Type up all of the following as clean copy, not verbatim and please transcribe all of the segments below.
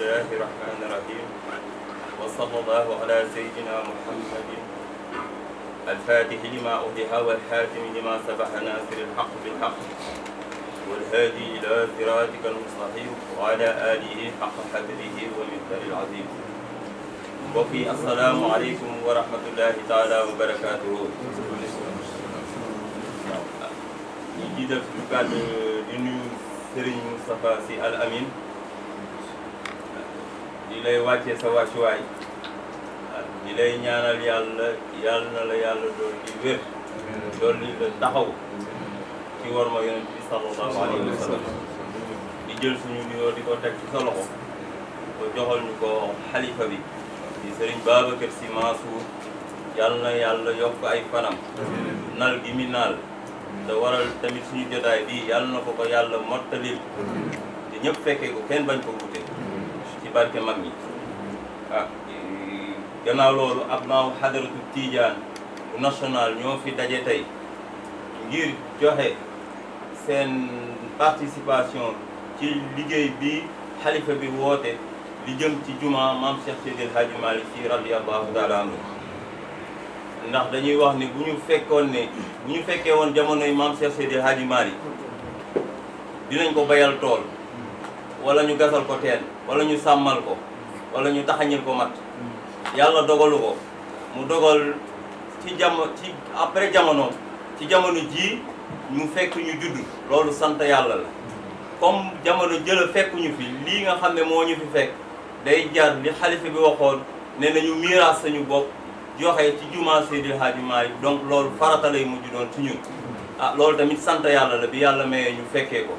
الله الرحمن الرحيم وصلى الله على سيدنا محمد الفاتح لما أهدح والحاتم لما سبح ناصر الحق بالحق والهادي إلى صراطك المستقيم وعلى آله حق قدره ومقداره العظيم. وفي السلام عليكم ورحمة الله تعالى وبركاته. ñu jiital suñu kàddu di nuyu Serigne Moustapha Sy Al Amine di lay wàccee sa wàccuwaay di lay ñaanal yàlla na la yàlla doon di wér doon li la taxaw ci war ma yonent bi sallallahu alayhi wa sallam di jël suñu nuyoo di ko teg ci sa loxo ko joxal ñu ko xalifa bi di Serigne Babacar Sy Mansour yàlla na yàlla yokk ay fanam nal gi mi naal te waral tamit suñu jotaay bi yàlla na ko yàlla mottalil te ñëpp fekkee ko kenn bañ ko wute ci barke mag ñi. Gannaaw loolu ab naaw xadaratu Tiijaan bu national ñoo fi daje tey ngir joxe seen participation ci liggéey bi xalifa bi woote li jëm ci juma maam Cheikh Seydil Hadji Malick Sy radiyallahu taala anhu ndax dañuy wax ni bu ñu fekkee woon jamonoy maam Cheikh Seydil Hadji Malick dinañ ko bayal tool wala ñu gasal ko teen wala ñu sàmmal ko wala ñu taxañil ko mat yàlla dogalu ko mu dogal ci après jamono ci jamono ji mu fekk ñu judd loolu sant yàlla la comme jamono jëla fekkuñu fi lii nga xam ne moo ñu fi fekk day jar li xalifa bi waxoon ne nañu miiraas sañu bopp joxe ci juma Seydil Hadji Malick donc loolu farata lay mujj doon ci ñun loolu tamit sant yàlla la bi yàlla mayee ñu fekkee ko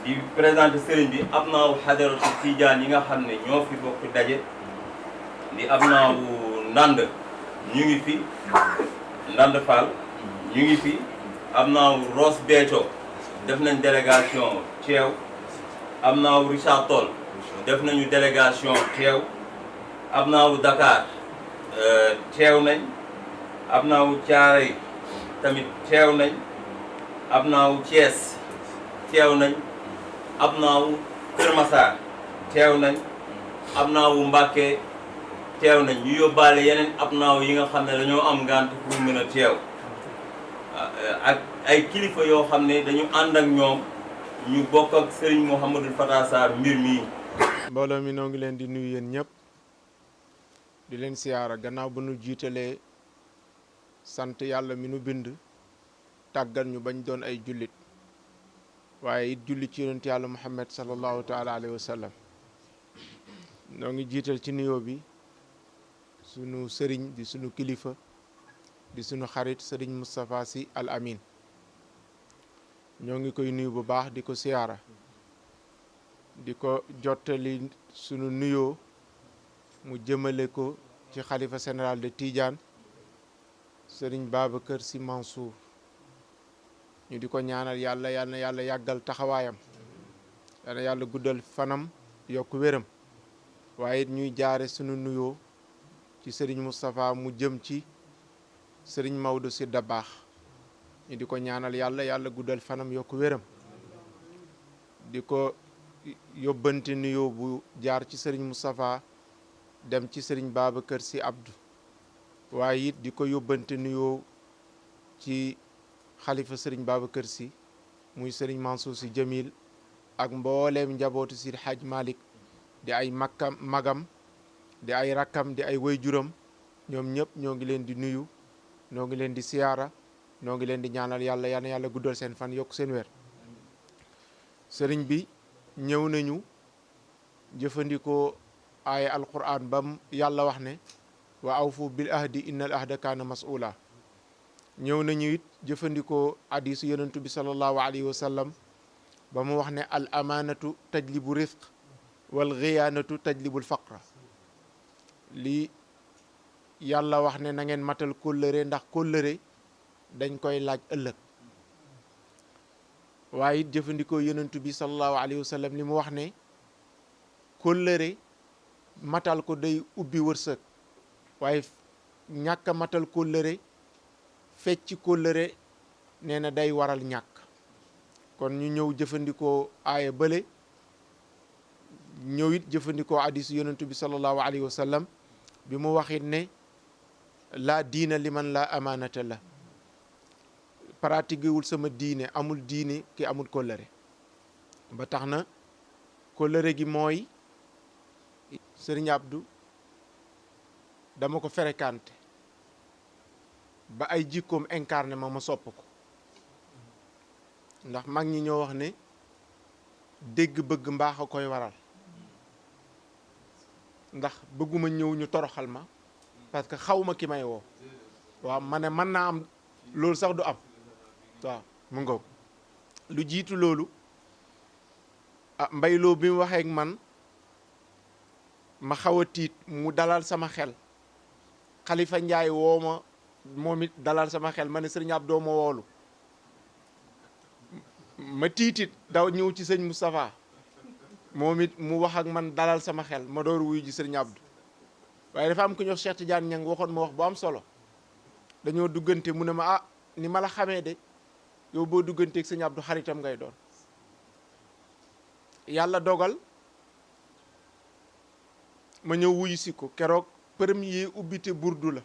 di présenté sëriñ bi ab naaw xadaratu Tijaan yi nga xam ne ñoo fi bokk daje di ab naaw ndand ñu ngi fi ndand Fall ñu ngi fi ab naaw Ross Béthio def nañ délégation teew ab naaw Richard Toll def nañu délégation teew ab naaw Dakar teew nañ ab naaw Thiaroye tamit teew nañ ab naaw Thiès teew nañ ab naaw Kër Massar teew nañ ab naaw Mbacké teew nañ ñu yóbbaale yeneen ab naaw yi nga xam ne dañoo am ngànt pour mën a teew ak ay kilifa yoo xam ne dañu ànd ak ñoom ñu bokk ak Serigne Mouhamadou Fata Sarr mbir mii. mbooloo mi noo ngi leen di nuyu yéen ñëpp di leen siyaara gannaaw ba nu jiitalee sant yàlla mi nu bind tàggal ñu bañ doon ay jullit waaye it jullit ci yonent yàlla Muhammad sallallahu taala alayhi wa sallam noo ngi jiital ci nuyoo bi sunu sëriñ di sunu kilifa di sunu xarit sëriñ Moustapha Sy Al Amine ñoo ngi koy nuyu bu baax di ko siyaara di ko jottali sunu nuyoo mu jëmale ko ci xalifa général de Tidiane sëriñ Babacar Sy Mansour ñu di ko ñaanal yàlla yàlla yàggal taxawaayam yal na yàlla guddal fanam yokk wéram waaye it ñuy jaare sunu nuyoo ci sëriñ Moustapha mu jëm ci sëriñ Maodo Sy Dabakh ñu di ko ñaanal yàlla guddal fanam yokk wéram di ko yóbbante nuyoo bu jaar ci sëriñ Moustapha dem ci sëriñ Babacar Sy Abdou waaye it di ko yóbbante nuyoo ci xalifa sëriñ Babacar Sy muy sëriñ Mansour Sy Djamil ak mbooleem njabootu Seydi Hadji Malick di ay magam di ay rakkam di ay wayjuram ñoom ñëpp ñoo ngi leen di nuyu ñoo ngi leen di siyaara ñoo ngi leen di ñaanal yàlla guddal seen fan yokk seen wér sëriñ bi ñëw nañu jëfandikoo aaya alquran bam yàlla wax ne wa awfu bil ahdi innal ahda kaana mas'ula ñëw nañu it jëfandikoo hadisu yonentu bi sallallahu alayhi wa sallam ba mu wax ne al amaanatu tajlibu rifq wal xiyaanatu tajlibul faqra lii yàlla wax ne na ngeen matal kóllëre ndax kóllëre dañ koy laaj ëllëg waaye it jëfandikoo yonentu bi sallallahu alayhi wa sallam li mu wax ne kóllëre matal ko day ubbi wërsëg waaye ñàkk a matal kóllëre fecc kóllëre nee na day waral ñàkk kon ñu ñëw jëfandikoo aaya bële ñëw it jëfandikoo hadiis yonentu bi sallallahu alayhi wa sallam bi mu waxit ne laa diina liman laa amaanata la pratiqué wul sama diine amul diine ki amul kóllëre ba tax na kóllëre gi mooy Sëriñ Abdou dama ko fréquenté ba ay jikkoom incarné ma sopp ko ndax mag ñi ñoo wax ne dégg bëgg mbaax a koy waral ndax bëgguma ñëw ñu toroxal ma parce que xaw ma ki may woo waaw ma ne mën naa am loolu sax du am waaw mu ngoog lu jiitu loolu mbayloo bi mu waxee ak man ma xaw a tiit mu dalal sama xel Xalifa Njaay woo ma moom it dalal sama xel ma ne sëriñ Abdou ma woolu ma tiitit daw ñëw ci sëñ Moustapha moom it mu wax ak man dalal sama xel ma door wuyu ji sëriñ Abdou waaye dafa am ku ñuy wax Cheikh Tidiane Niang waxoon ma wax bu am solo dañoo duggante mu ne ma ni ma la xamee de yow boo dugganteeg sëñ Abdou xaritam ngay doon yàlla dogal ma ñëw wuyu si ko keroog premier ubbite burdu la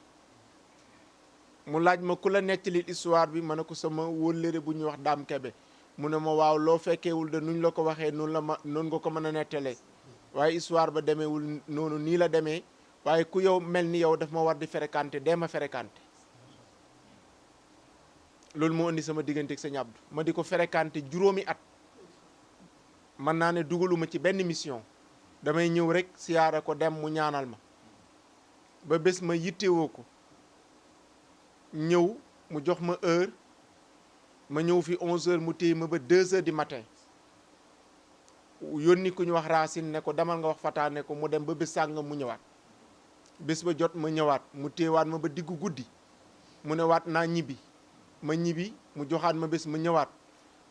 mu laaj ma ku la nettali histoire bi ma ne ko sama wóllëre bu ñuy wax Daam Kebe mu ne ma waaw loo fekkeewul de nuñ la ko waxee noonu nga ko mën a nettalee waaye histoire ba demeewul noonu nii la demee waaye ku yow mel ni yow daf ma war di fréquenté dee ma fréquenté loolu moo indi sama diggante ak sëñ Abdou ma di ko fréquenté juróomi at mën naa ne dugaluma ci benn mission damay ñëw rek siyaara ko dem mu ñaanal ma ba bés ma yittewoo ko ñëw mu jox ma heure ma ñëw fi 11h mu téye ma ba 2h du matin yónni ku ñu wax Racine ne ko demal nga wax Fata ne ko mu dem ba bés sàngam mu ñëwaat bés ba jot ma ñëwaat mu téewaat ma ba diggu guddi mu ne waat naa ñibbi ma ñibbi mu joxaat ma bés ma ñëwaat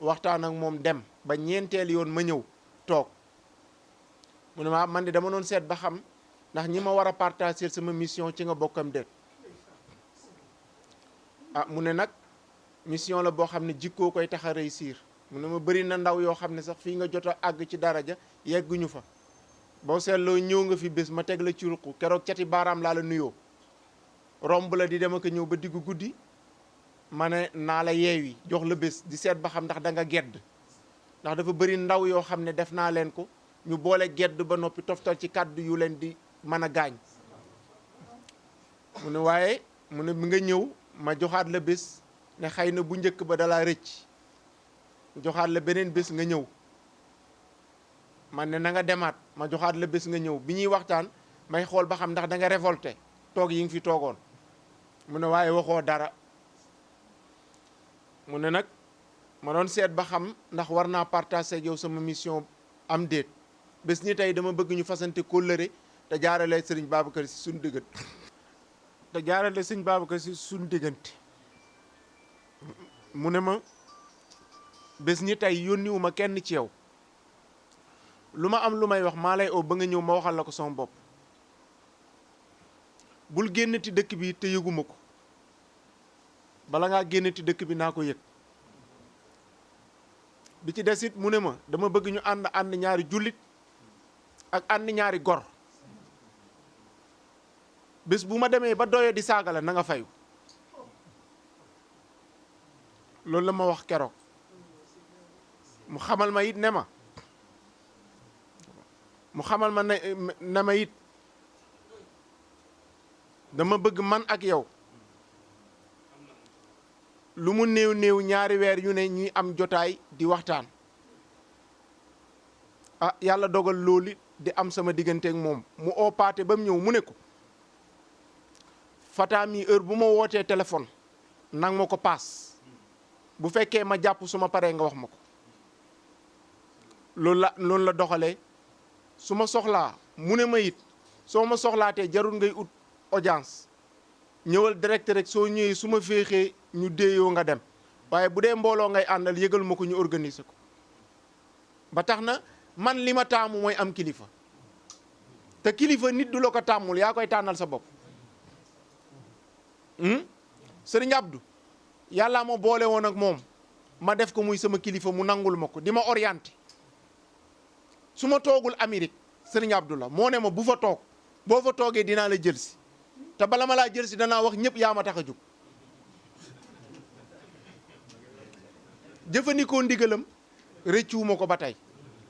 waxtaan ak moom dem ba ñeenteel yoon ma ñëw toog mu ne ma man de dama doon seet ba xam ndax ñi ma war a partager sama mission ci nga bokkam déet mu ne nag mission la boo xam ne jikkoo koy tax a réussir mu ne ma bëri na ndaw yoo xam ne sax fii nga jot a àgg ci daraja yegguñu fa boo seetloo ñëw nga fi bés ma teg la ci ruq keroog cati baaraam laa la nuyoo romb la di dem ak ñëw ba diggu guddi ma ne naa la yeewi jox la bés di seet ba xam ndax da nga gedd ndax dafa bëri ndaw yoo xam ne def naa leen ko ñu boole gedd ba noppi toftal ci kàddu yu leen di mën a gaañ mu ne waaye mu ne bi nga ñëw ma joxaat la bés ne xëy na bu njëkk ba dalaa rëcc joxaat la beneen bés nga ñëw man ne na nga demaat ma joxaat la bés nga ñëw bi ñuy waxtaan may xool ba xam ndax da nga révolté toog yi nga fi toogoon mu ne waaye waxoo dara mu ne nag ma doon seet ba xam ndax war naa partager yow sama mission am déet bés ni tey dama bëgg ñu fasante kóllëre te jaarale sëriñ Babacar si suñu diggante te jaarale sëriñ Babacar si suñu diggante mu ne ma bés ni tey yónniwuma kenn ci yow lu ma am lu may wax maa lay oo ba nga ñëw ma waxal la ko sama bopp bul génnati dëkk bi te yëguma ko bala ngaa génnati dëkk bi naa ko yëg bi ci des it mu ne ma dama bëgg ñu ànd ñaari jullit ak ànd ñaari gor bés bu ma demee ba doye di saaga la na nga fayu loolu la ma wax keroog mu xamal ma it ne ma ne ma it dama bëgg man ak yow lu mu néew néew ñaari weer yu ne ñuy am jotaay di waxtaan yàlla dogal loolu di am sama digganteeg moom mu oopaate ba mu ñëw mu ne ko Fata mi heure bu ma wootee téléphone nang ma ko paas bu fekkee ma jàpp su ma paree nga wax ma ko loolu la doxalee su ma soxlaa mu ne ma it soo ma soxlaatee jarul ngay ut audience ñëwal direct rek soo ñëwee su ma féexee ñu déeyoo nga dem waaye bu dee mbooloo ngay àndal yëgal ma ko ñu organiser ko ba tax na man li ma taamu mooy am kilifa te kilifa nit du la ko tàmmul yaa koy tànnal sa bopp Sëriñ Abdou yàlla ma boole woon ak moom ma def ko muy sama kilifa mu nangul ma ko di ma orienté su ma toogul Amérique sëriñ Abdullah moo ne ma bu fa toog boo fa toogee dinaa la jël si te bala ma laa jël si danaa wax ñëpp yaa ma tax a jóg jëfandikoo ndigalam rëccuwuma ko ba tey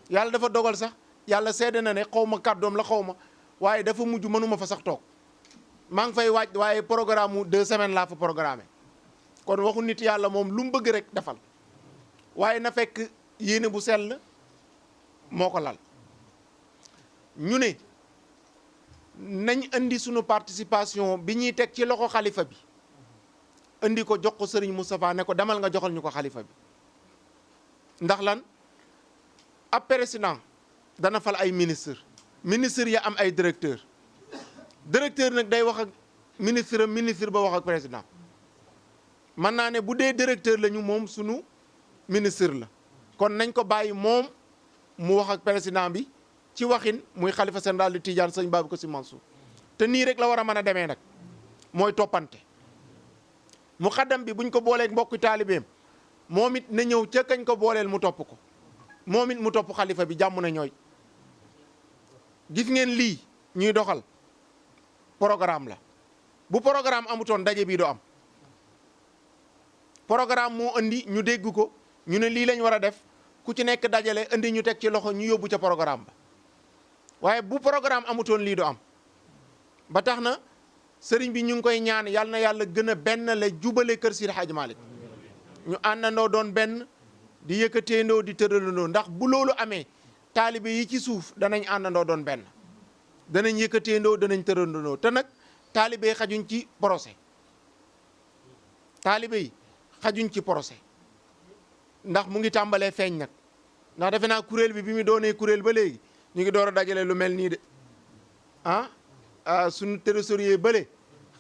yàlla dafa dogal sax yàlla seede na ne xaw ma kàddoom la xaw ma waaye dafa mujj mënuma fa sax toog maa ngi fay waaj waaye programme mu 2 semaines laa fa programmé kon waxu nit yàlla moom lu mu bëgg rek defal waaye na fekk yéene bu sell moo ko lal ñu ne nañ indi sunu participation bi ñuy teg ci loxo xalifa bi indi ko jox ko Serigne Moustapha ne ko demal nga joxal ñu ko xalifa bi ndax lan ab président dana fal ay ministre ya am ay directeur nag day wax ak ministre ba wax ak président mën naa ne bu dee directeur la ñu moom sunu ministre la kon nañ ko bàyyi moom mu wax ak président bi ci waxin muy xalifa général di Tidiane sëñ Babacar Sy Mansour te nii rek la war a mën a demee nag mooy toppante mu xaddam bi buñ ko booleeg mbokki taalibeem moom it na ñëw ca kañ ko booleel mu topp ko moom it mu topp xalifa bi jàmm na ñooy gis ngeen lii ñuy doxal programme la bu programme amutoon daje bii do am programme moo indi ñu dégg ko ñu ne lii lañ war a def ku ci nekk dajale indi ñu teg ci loxo ñu yóbbu ca programme ba waaye bu programme amutoon lii do am ba tax na sëriñ bi ñu ngi koy ñaan yàlla na yàlla gën a benn la jubale kër Seydi Hadji Malick ñu àndandoo doon benn di yëkkateendoo di tëralandoo ndax bu loolu amee taalibe yi ci suuf danañ àndandoo doon benn danañ yëkkateendoo danañ tëralandoo te nag taalibe yi xajuñ ci procès taalibe yi xajuñ ci procès ndax mu ngi tàmbalee feeñ nag ndax defe naa kuréel bi mu doonee kuréel ba léegi ñu ngi door a dajale lu mel nii de suñu trésorier bële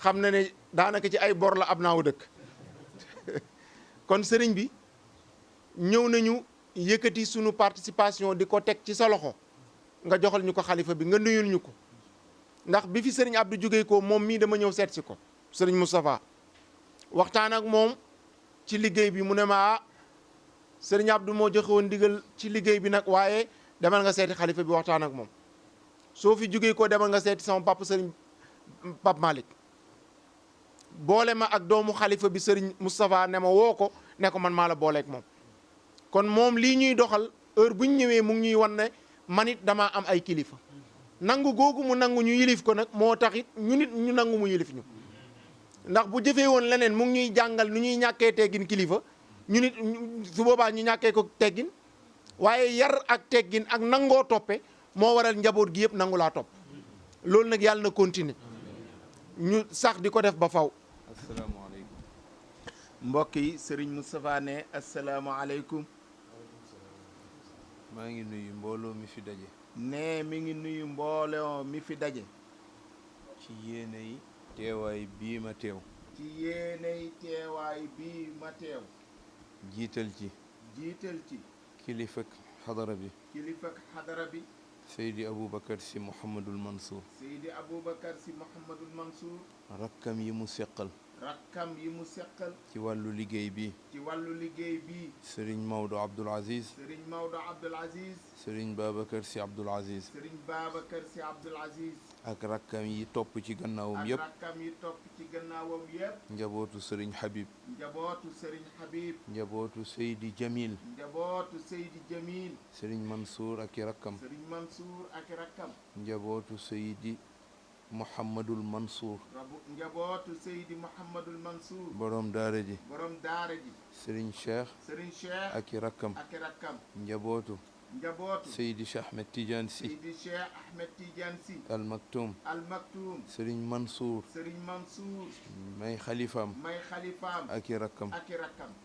xam na ne daanaka ci ay bor la ab naaw dëkk kon sëriñ bi ñëw nañu yëkkati sunu participation di ko teg ci sa loxo nga joxal ñu ko xalifa bi nga nuyul ñu ko ndax bi fi sëriñ Abdou jógee ko moom mii dama ñëw seet si ko sëriñ Moustapha waxtaan ak moom ci liggéey bi mu ne ma sëriñ Abdou moo joxe woon ndigal ci liggéey bi nag waaye demal nga seeti xalifa bi waxtaan ak moom soo fi jógee ko demal nga seeti sama papa sëriñ Pape Malick boole ma ak doomu xalifa bi sëriñ Moustapha ne ma woo ko ne ko man maa la booleeg moom kon moom lii ñuy doxal heure buñ ñëwee mu ngi ñuy wan ne man it damaa am ay kilifa nangu googu mu nangu ñu yilif ko nag moo taxit ñu nit ñu nangu mu yilif ñu ndax bu jëfee woon leneen mu ngi ñuy jàngal nu ñuy ñàkkee teggin kilifa ñu nit su boobaa ñu ñàkkee ko teggin waaye yar ak teggin ak nangoo toppe moo waral njaboot gi yëpp nangu laa topp loolu nag yàlla na continuer ñu sax di ko def ba faw asalaamaaleykum mbokk yi Serigne Moustapha ne asalaamaaleykum maa ngi nuyu mbooloo mi fi daje ne mi ngi nuyu mbooloo mi fi daje ci yéenay teewaay bii ma teew ci yéenay teewaay bii ma teew jiital ci kilifak xadara bi Seydi Aboubacar Sy Mouhamadul Mansour rakkam yi mu seqal ci wàllu liggéey bi Serigne Maodo Abdoul Aziz Serigne Babacar Sy Abdoul Aziz ak rakkam yi topp ci gannaawam yëpp njabootu Serigne Habib njabootu Seydi Jamil Serigne Mansour ak i rakkam njabootu Seydi Mouhamadul Mansour borom daara ji Serigne Cheikh ak i rakkam njabootu Seydi Cheikh Ahmed Tidiane Sy Al Maktoum Serigne Mansour may xalifaam ak i rakkam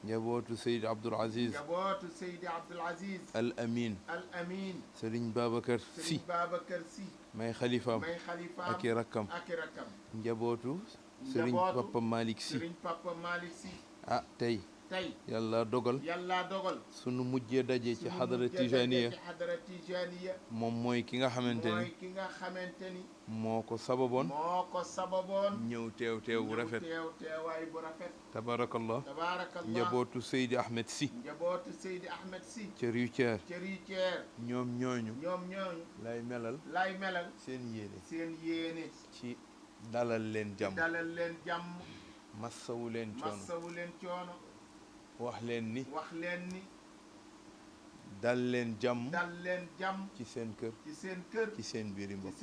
njabootu Seydi Abdoul Aziz Al Amin Serigne Babacar Sy may xalifaam ak i rakkam njabootu Serigne Papa Malick Sy tey yàlla dogal sunu mujjee daje ci xadara tijaniya moom mooy ki nga xamante ni moo ko sababoon ñëw teew bu rafet tabarakallah njabootu Seydi Ahmed Sy ca Rutière ñoom ñooñu lay melal seen yéene ci dalal leen jàmm massawu leen coono wax leen ni dal leen jàmm ci seen kër ci seen biiri mbokk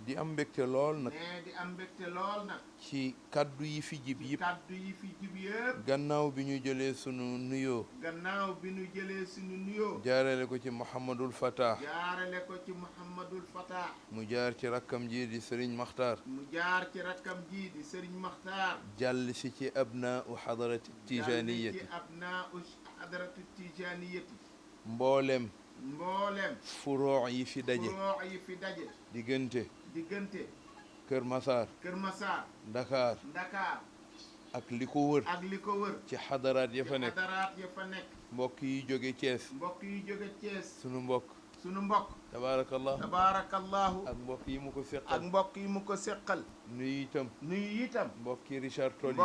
di am mbégte lool nag ci kaddu yi fi jib yëpp gannaaw bi ñu jëlee sunu nuyoo jaarale ko ci Mouhamadul Fatah mu jaar ci rakkam ji di Serigne Makhtar jàll si ci abnaau xadarati tijaniyati mboolem furoo yi fi daje diggante Kër Massar Dakar ak li ko wër ci xadaraat ya fa nekk mbokk yi jóge Thiès sunu mbokk tabaarakallahu ak mbokk yi mu ko seqal nuyu itam mbokki Richard Toll yi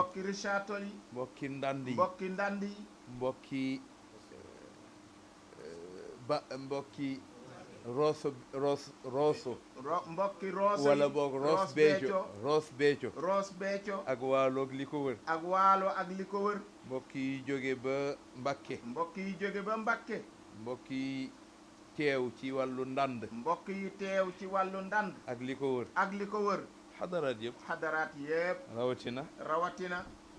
mbokki ndand yi mbokki mbokki Rosso wala boog Ross Béthio ak waalo ak li ko wër mbokk yi jóge ba Mbakke mbokk yi teew ci wàllu ndànd ak li ko wër xadaraat yëpp rawatina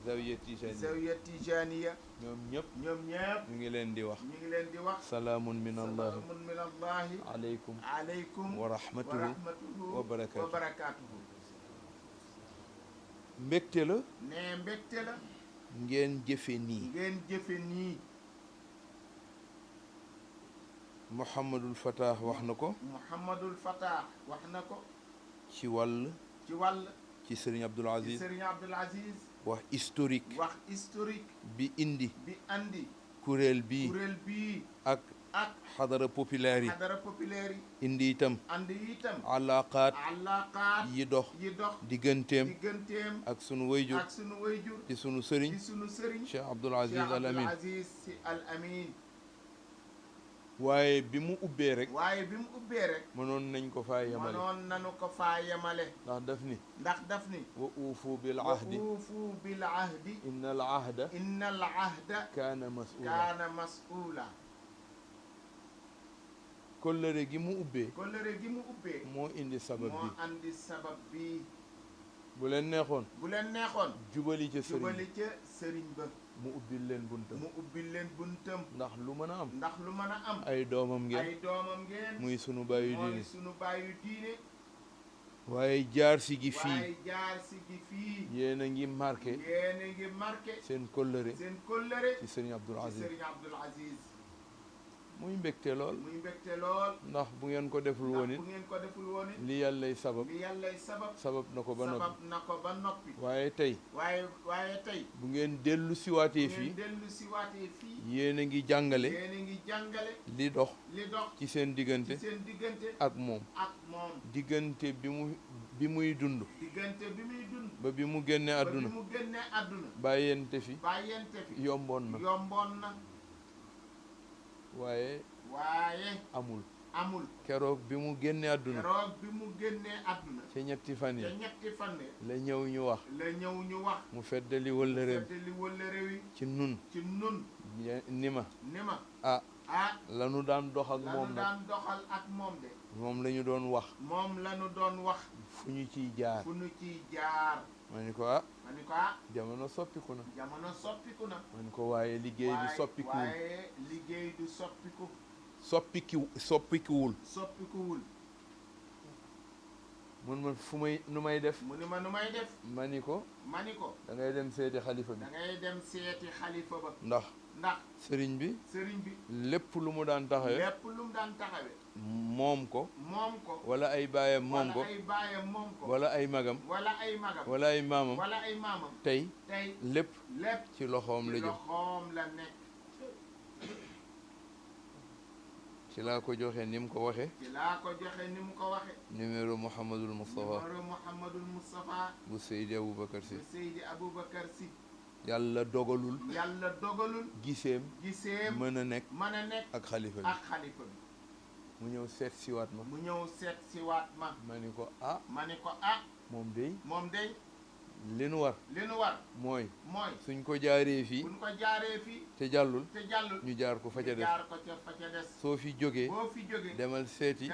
zawiya tijaniya ñoom ñëpp ñu ngi leen di wax salaamun min allahi aleykum wa rahmatuhu wa barakatuhu mbégte la ngeen jëfe nii Mouhamadul Fatah wax na ko ci wàll ci Serigne Abdoul Aziz wax historique bi indi kuréel bii ak xadara populaire yi indi itam alaqaat yi dox digganteem ak sunu wayjur di sunu sëriñ Cheikh Abdoul Aziz Al Amin waaye bi mu ubbee rek mënoon nañ ko faa yemale ndax daf ni wa uufu bil ahdi inna al ahda kaana mas'uula kóllëre gi mu ubbee moo indi sabab bi bu leen neexoon jubali ca sëriñ ba mu ubbil leen buntam ndax lu mën a am ay doomam ngeen muy sunu baayu diine waaye jaar si gi fii yéen a ngi marqué seen kóllëre ci Serigne Abdoul Aziz muy mbégte lool ndax bu ngeen ko deful woon it li yàllay sabab na ko ba noppi waaye tey bu ngeen dellu siwaatee fii yéen a ngi jàngale li dox ci seen diggante ak moom diggante bi muy dund ba bi mu génne àdduna bàyyente fi yomboon na waaye amul keroog bi mu génnee àdduna ca ñetti fan yi la ñëw ñu wax mu feddali wëllëreem ci nun ni ma lanu daan dox ak moom nag moom la ñu doon wax fu ñu ciy jaar ma ni ko jamono soppiku na ma ni ko waaye liggéey bi soppikuwul mun ma fu may nu may def. mu ni ma nu may def. ma ni ko. da ngay dem seeti xalifa bi. ndax sëriñ bi. bi. lépp lu mu daan taxawee. moom ko. wala ay baayam moom ko. wala ay magam. wala ay maamam. tey. lépp. ci loxoom la jëm. nekk. ci laa ko joxe ni mu ko waxe numéro Mouhamadul Moustapha. bu Seydi Aboubacar Sy. yàlla dogalul. giseem. mën a nekk. ak xalifa bi. mu ñëw seet siwaat ma. ma ni ko ah. moom dey. li nu war. mooy. suñ ko jaaree fii. te jàllul. ñu jaar ko fa ca des. soo fi jógee. demal seeti.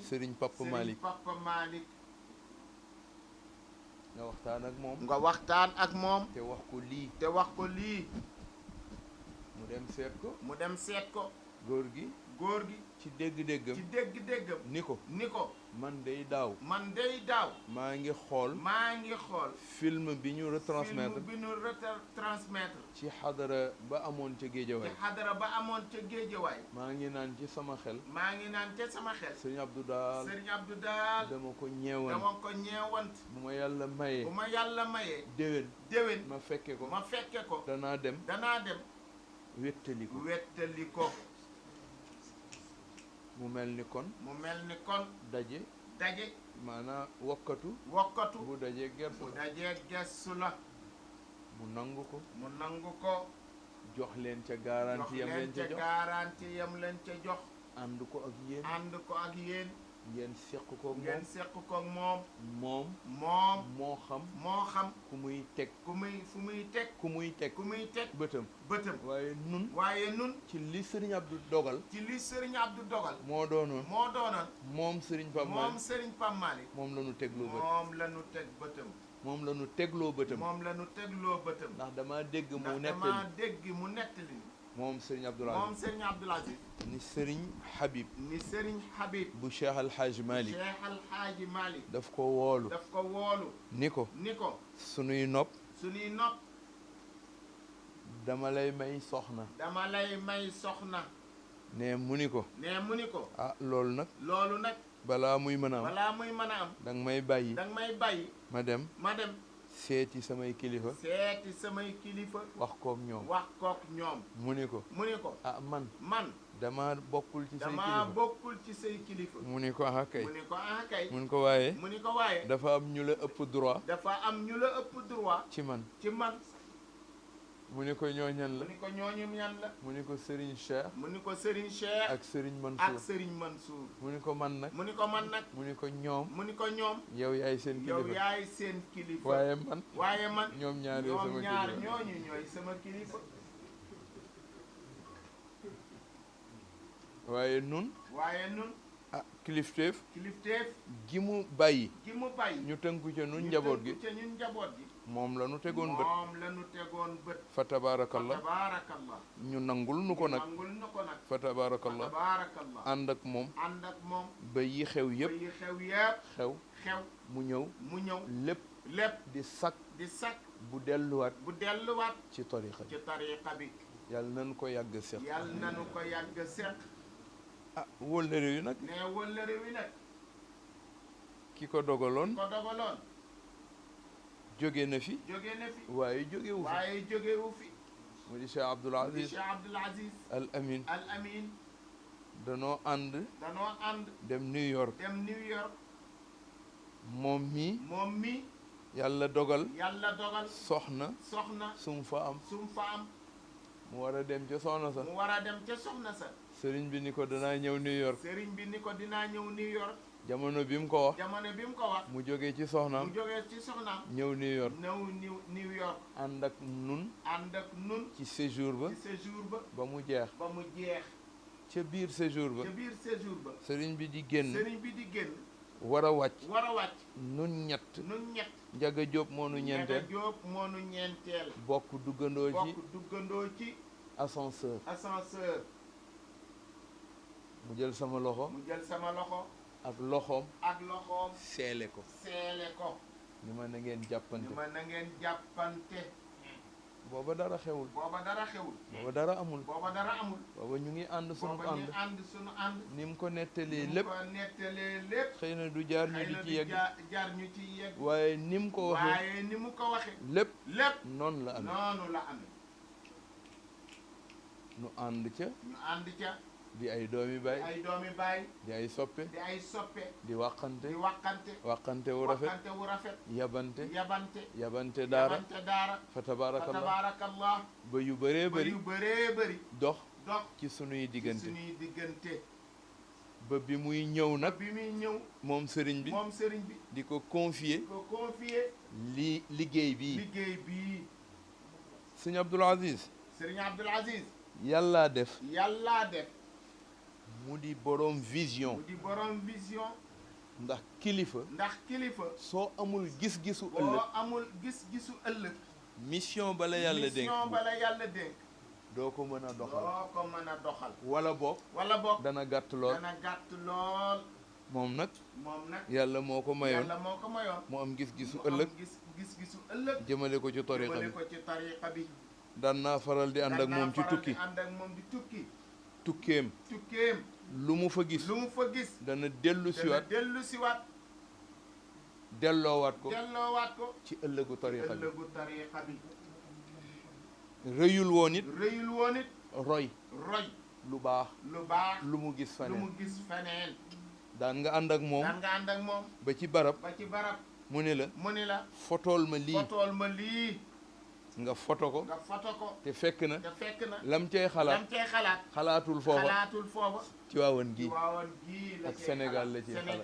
Sëriñ Papa Malick. nga waxtaan ak moom. te wax ko lii. mu dem seet ko. góor gi. ci dégg-déggam. ni ko. man day daaw. maa ngi xool. film bi ñu retransmettre. ci xadara ba amoon ca Géejawaay. maa ngi naan ci sama xel. Sëriñ Abdou Daal. dama ko ñeewant. bu ma yàlla mayee. déwén. ma fekke ko. danaa dem. wéttali ko. mu mel ni kon. daje. maanaam wokkatu. bu dajee gersu la. mu nangu ko. jox leen ca garanti yam leen ca jox. ànd ko ak yéen. ngeen seq koog moom. moom. moo xam. fu muy teg. bëtam. waaye nun. ci li Sëriñ Abdou dogal. moo doonoon. moom Sëriñ Pape Malick. moom la ñu tegloo bëtam. ndax dama dégg mu nettali. moom Sëriñ Abdoul Aziz. ni Sëriñ Habib. bu Cheikh Al Hadj Malick. daf ko woolu. ni ko. sunuy nopp. dama lay may soxna. ne mu ni ko. ah loolu nag. balaa muy mën a am. danga may bàyyi. ma dem. seeti samay kilifa. wax kook ñoom. mu ni ko. ah man. dama bokkul ci say kilifa. mu ni ko ah kay. mu ni ko waaye. dafa am ñu la ëpp droit. ci man. mu ni ko ñooñan la. mu ni ko Serigne Cheikh. ak Serigne Mansour. mu ni ko man nag. mu ni ko ñoom. yow yaay seen kilifa. waaye man. ñoom ñaar ñooñu ñooy sama kilifa. waaye nun. ah kilifteef. gi mu bàyyi. ñu tënku ca nun njaboot gi. moom la nu tegoon bët. fa tabaarakallah. ñu nangul nu ko nag. fa tabaarakallah. ànd ak moom. ba yi xew yëpp. xew. mu ñëw. lépp. di sak. bu delluwaat. ci tariqa bi. yàlla nañu ko yàgg seq. ah wóllëre wi nag. ki ko dogaloon. jóge na fi. waaye jógewu fi. mu di Cheikh Abdoul Aziz. Al Amin. danoo ànd. dem New York. moom mi. yàlla dogal. soxna. sum fa am. mu war a dem ca soxna sa. sëriñ bi ni ko danaa ñëw New York. jamono bi mu ko wax. mu jógee ci soxnaam. ñëw New York. ànd ak nun. ci séjour ba. ba mu jeex. ca biir séjour ba. sëriñ bi di génn. war a wàcc. nun ñett. Njaga Jóob moo nu ñeenteel. bokk duggandoo ci. ascenseur. mu jël sama loxo. ak loxoom seele ko ni ma na ngeen jàppante booba dara xewul booba dara amul booba ñu ngi ànd sunu ànd ni mu ko nettalee lépp xëy na du jaar ñu di ci yegg waaye ni mu ko waxee lépp noonu la amee nu ànd ca di ay doomi baay di ay soppe di wàqante wu rafet yabante daara fa tabarakallah ba yu bëree bëri dox ci sunuy diggante ba bi muy ñëw nag moom sëriñ bi di ko confier liggéey bii sëriñ Abdoul Aziz yàllaa def mu di borom vision ndax kilifa soo amul gis-gisu ëllëg mission bala yàlla dénk doo ko mën a doxal wala boog dana gàtt lool moom nag yàlla moo ko mayoon mu am gis-gisu ëllëg jëmale ko ci tariqa bi daan naa faral di ànd ak moom ci tukkeem lu mu fa gis dana dellu siwaat delloowaat ko ci ëllëgu tariqa bi rëyul woon it roy lu baax lu mu gis feneen daan nga ànd ak moom ba ci barab mu ne la fotool ma lii nga foto ko te fekk na lam cay xalaatul foofa ci waawan gi ak Sénégal la ciy xalaat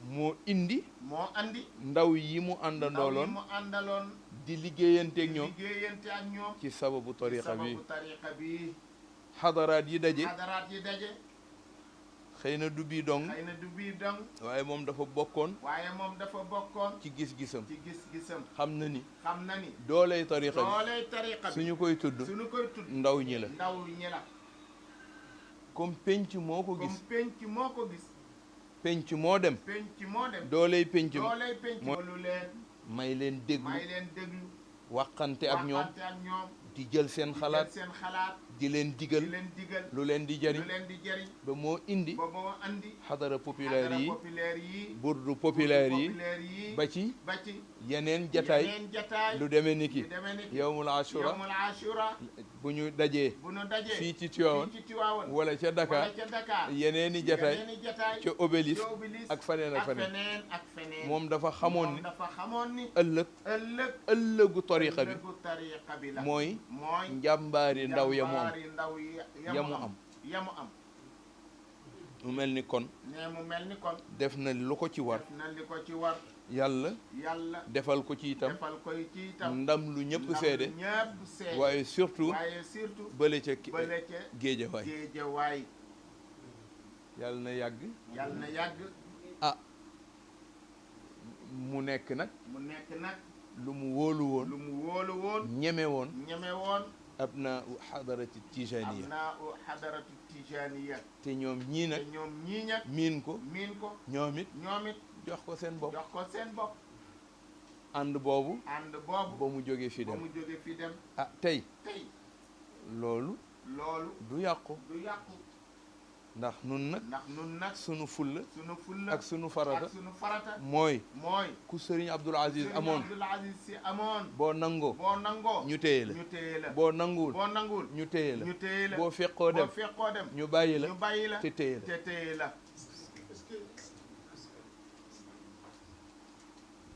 moo andi ndaw yi mu àndandooloon di liggéeyanteeg ñoom ci sababu tariqa bi xadaraat yi daje xëy na du bii dong waaye moom dafa bokkoon ci gis-gisam xam na ni dooley tariqa bi suñu koy tudd ndaw ñi la comme penc moo ko gis penc moo dem dooley penc moo may leen déglu waxante ak ñoom di jël seen xalaat di leen digal lu leen di jariñ ba moo indi xadara populaire yi burdu populaire yi ba ci yeneen jataay lu demee ni ki yawmul ashura bu ñu dajee fii ci Tivaouane wala ca Dakar yeneeni jataay ca Obélisque ak faneen ak faneen moom dafa xamoon ni ëllëgu tariqa bi mooy njàmbaari ndaw ya mu am mu mel ni kon def na lu ko ci war yàlla defal ko ci itam ndam lu ñëpp seede waaye surtout bële ca géejawaay yàlla na yàgg ah mu nekk nag lu mu wóolu woon ñeme woon abnaa xadarati tijaniya te ñoom ñii nag miin ko ñoom it jox ko seen bopp ànd boobu ba mu jóge fi dem ah tey loolu du yàqu ndax nun nag sunu fulla ak sunu farata mooy ku Sëriñ Abdoul Aziz amoon boo nangoo ñu téye la boo nanguwul ñu téye la boo fekkoo dem ñu bàyyi la te téye la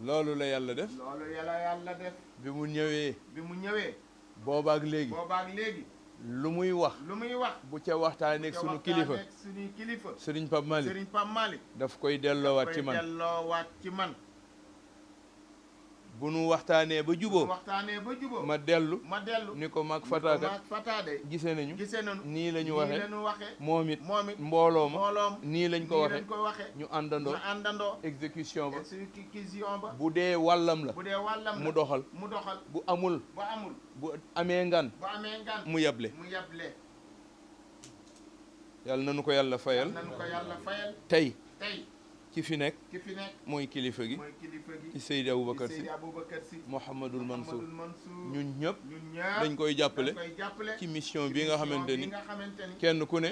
loolu la yàlla def bi mu ñëwee boobaak léegi lu muy wax bu ca waxtaanee ak sunu kilifa Sëriñ Pape Malick daf koy delloowaat ci man bu nu waxtaanee ba juboo ma dellu ni ko mag fataaka gise nañu nii la ñu waxe moom it mbooloo ma nii lañ ko waxe ñu àndandoo exécution ba bu dee wàllam la mu doxal bu amul bu amee ngan mu yable yàlla nanu ko yàlla fayal. tey ki fi nekk mooy kilifa gi ci Seydi Aboubacar Sy Mouhamadul Mansour ñun ñëpp dañ koy jàppale ci mission bi nga xamante ni kenn ku ne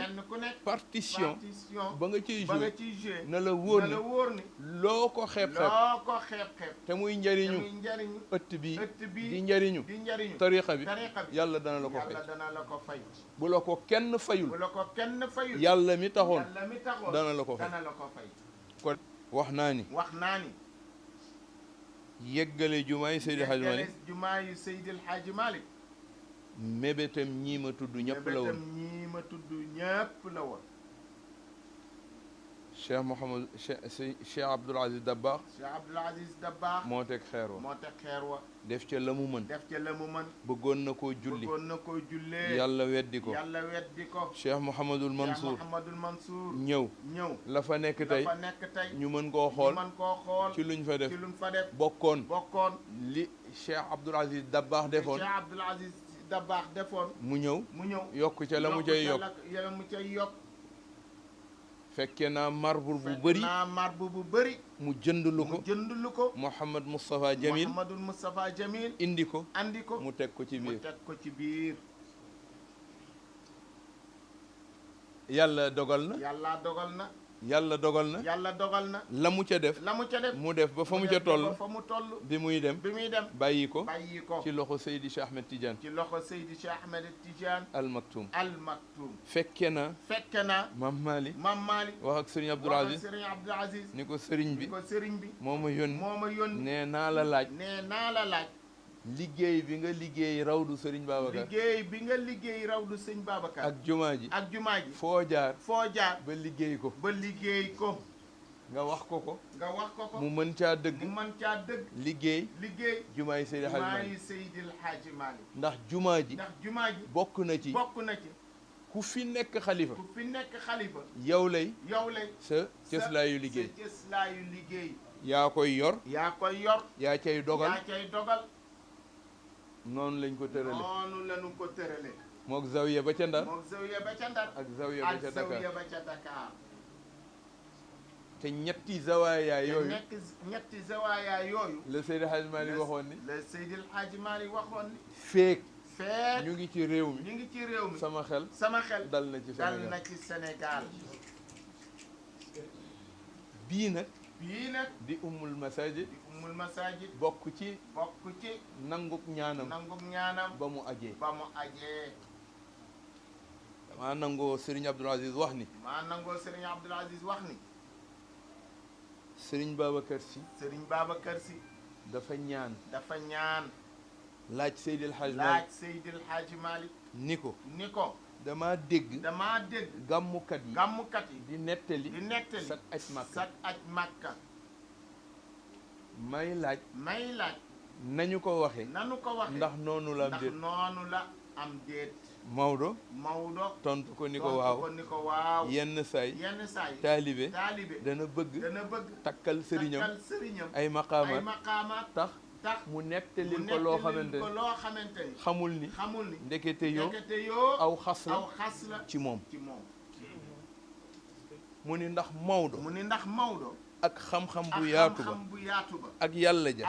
partition ba nga ciy joué na la wóor ni loo ko xeeb te muy njëriñu ëtt bi di njëriñu tariqa bi yàlla dana la ko fay bu la ko kenn fayul yàlla mi taxoon dana la ko fay kon wax naa ni yeggale jumaay Seydil Hadji Malick mébétam ñii ma tudd ñëpp la woon Cheikh Abdoul Aziz Dabakh moo teg xeer wa def ca la mu mën bëggoon na koo jullee yàlla weddi ko Cheikh Mouhamadul Mansour ñëw la fa nekk tey ñu mën koo xool ci luñ fa def bokkoon li Cheikh Abdoul Aziz Dabakh defoon mu ñëw yokk ca la mu cay yokk fekke naa marbre bu bëri mu jëndlu ko Mouhamad Moustapha Jamil indi ko mu teg ko ci biir yàlla dogal na la mu ca def mu def ba fa mu ca toll bi muy dem bàyyi ko ci loxo Seydi Cheikh Ahmed Tidiane Al Maktoum fekke na Mam Mali wax ak Serigne Abdoul Aziz ni ko sëriñ bi moo ma yónni nee naa la laaj liggéey bi nga liggéey rawdu Serigne Babacar ak jumaa ji foo jaar ba liggéey ko nga wax ko mu mën caa dëgg liggéey jumaa yi Seydil Hadji Malick ndax jumaa ji bokk na ci ku fi nekk xalifa yow lay sa cëslaayu liggéey yaa koy yor yaa cay dogal noonu lañ ko tërale mook zawiya ba ca Ndar ak zawiya ba ca Dakar te ñetti zawaaya yooyu la Seydi Hadji Malick waxoon ni feek ñu ngi ci réew mi sama xel dal na ci Sénégal bii nag di ummul masajid bokk ci nanguk ñaanam ba mu ajee damaa nangoo Serigne Abdoul Aziz wax ni Serigne Babacar Sy dafa ñaan laaj Seydil Hadji Malick ni ko dama dégg gàmmukat yi di nettali sak aj Makka may laaj nañu ko waxe ndax noonu la am déet Maodo tontu ko ni ko waaw yenn saay taalibe dana bëgg takkal sëriñam ay maqaamaat tax mu nettalil ko loo xamante ni xamul ni ndekete yoo aw xas la ci moom mu ni ndax Maodo ak xam-xam bu yaatu ba ak yàlla ja